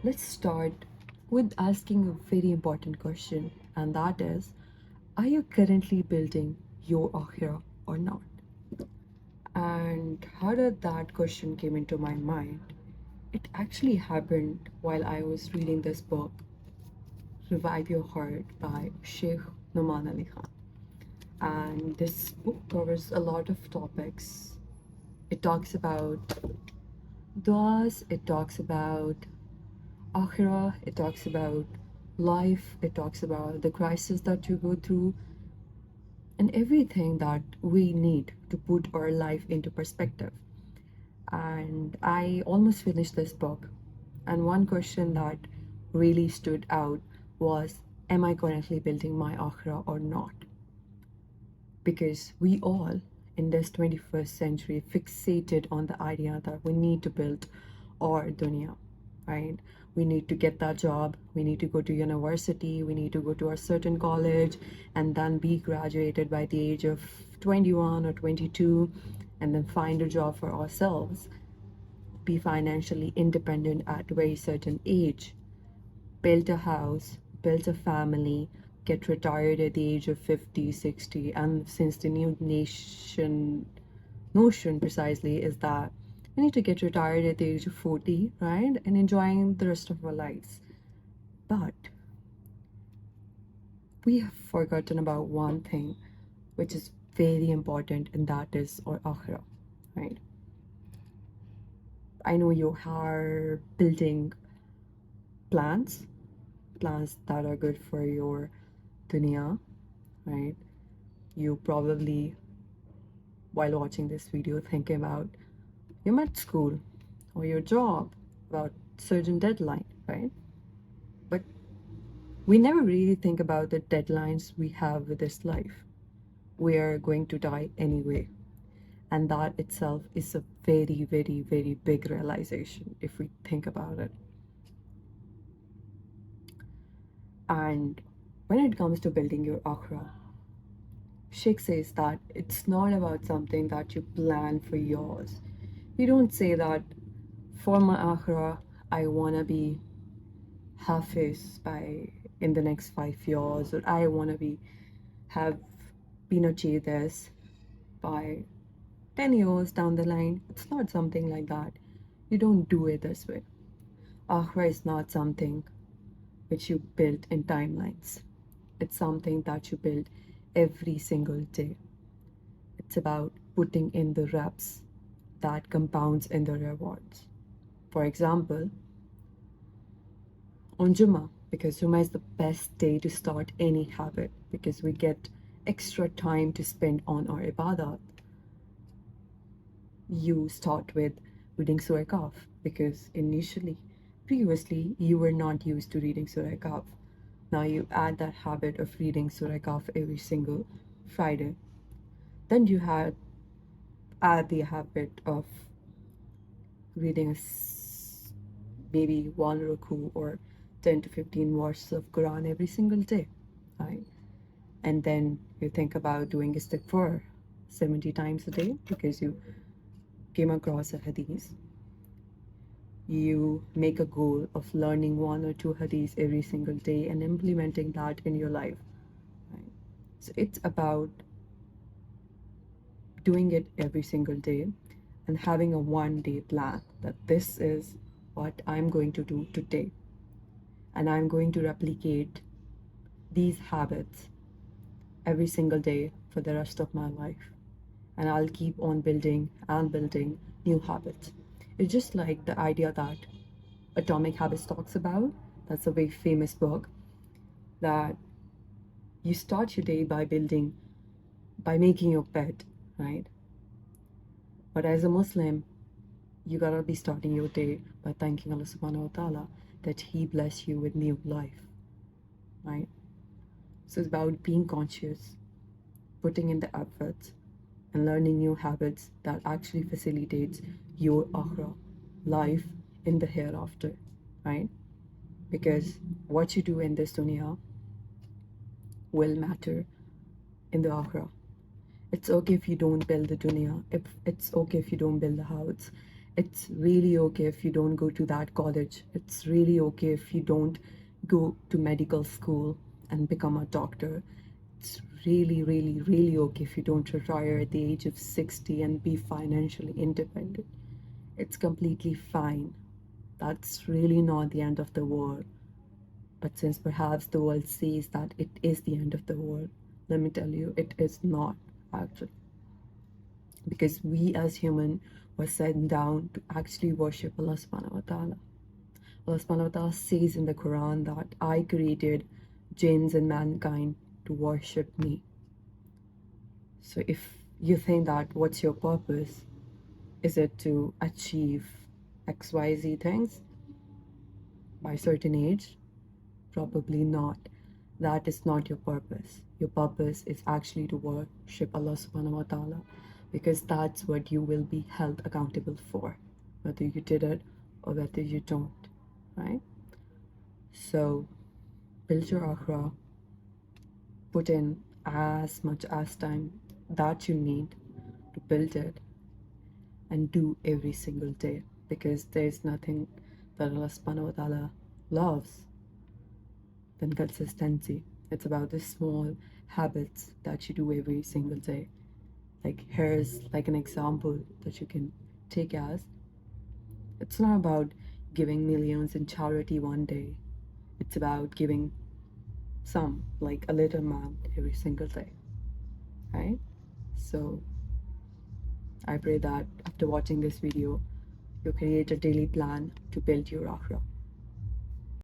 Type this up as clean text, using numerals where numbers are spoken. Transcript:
Let's start with asking a very important question, and that is, are you currently building your akhirah or not? And how did that question came into my mind? It actually happened while I was reading this book, Revive Your Heart by Sheikh Numan Ali Khan. And this book covers a lot of topics. It talks about du'as, it talks about akhirah, it talks about life, it talks about the crisis that you go through, and everything that we need to put our life into perspective. And I almost finished this book. And one question that really stood out was, am I currently building my akhirah or not? Because we all in this 21st century fixated on the idea that we need to build our dunya, right? We need to get that job, we need to go to university, we need to go to a certain college and then be graduated by the age of 21 or 22, and then find a job for ourselves, be financially independent at a very certain age, build a house, build a family, get retired at the age of 50, 60. And since the new nation notion precisely is that we need to get retired at the age of 40, right? And enjoying the rest of our lives. But we have forgotten about one thing which is very important, and that is our akhirah, right? I know you are building plans, plans that are good for your dunya, right? You probably, while watching this video, thinking about your med school or your job, about certain deadline, right? But we never really think about the deadlines we have with this life. We are going to die anyway. And that itself is a very, very, very big realization if we think about it. And when it comes to building your akhira, Sheikh says that it's not about something that you plan for yours. You don't say that for my akhira, I wanna be hafiz by in the next 5 years, or I wanna be have been achieved this by 10 years down the line. It's not something like that. You don't do it this way. Akhira is not something which you build in timelines. It's something that you build every single day. It's about putting in the reps that compounds in the rewards. For example, on Jummah, because Jummah is the best day to start any habit because we get extra time to spend on our ibadat. You start with reading Surah Kaf because previously, you were not used to reading Surah Kaf. Now you add that habit of reading Surah Kaf every single Friday. Then you add the habit of reading maybe one ruku or 10 to 15 verses of Quran every single day, right? And then you think about doing istighfar 70 times a day because you came across a hadith. You make a goal of learning one or two hadiths every single day and implementing that in your life, right? So it's about doing it every single day and having a 1 day plan that this is what I'm going to do today. And I'm going to replicate these habits every single day for the rest of my life. And I'll keep on building and building new habits. It's just like the idea that Atomic Habits talks about. That's a very famous book, that you start your day by making your bed, right? But as a Muslim, you gotta be starting your day by thanking Allah subhanahu wa ta'ala that He bless you with new life, right? So it's about being conscious, putting in the efforts, and learning new habits that actually facilitates your akhirah, life in the hereafter, right? Because what you do in this dunya will matter in the akhirah. It's okay if you don't build the dunya. If it's okay if you don't build the house. It's really okay if you don't go to that college. It's really okay if you don't go to medical school and become a doctor. It's really, really, really okay if you don't retire at the age of 60 and be financially independent. It's completely fine. That's really not the end of the world. But since perhaps the world says that it is the end of the world, let me tell you, it is not actually. Because we as human were sent down to actually worship Allah subhanahu wa ta'ala. Allah subhanahu wa ta'ala says in the Quran that I created jinns and mankind to worship me. So if you think that what's your purpose? Is it to achieve XYZ things by a certain age? Probably not. That is not your purpose. Your purpose is actually to worship Allah subhanahu wa ta'ala, because that's what you will be held accountable for, whether you did it or whether you don't, right? So build your akhira, put in as much as time that you need to build it, and do every single day, because there's nothing that Allah subhanahu wa ta'ala loves than consistency. It's about the small habits that you do every single day. Like, here's like an example that you can take as it's not about giving millions in charity one day, it's about giving some, like a little amount every single day, right? So I pray that after watching this video, you create a daily plan to build your akhira.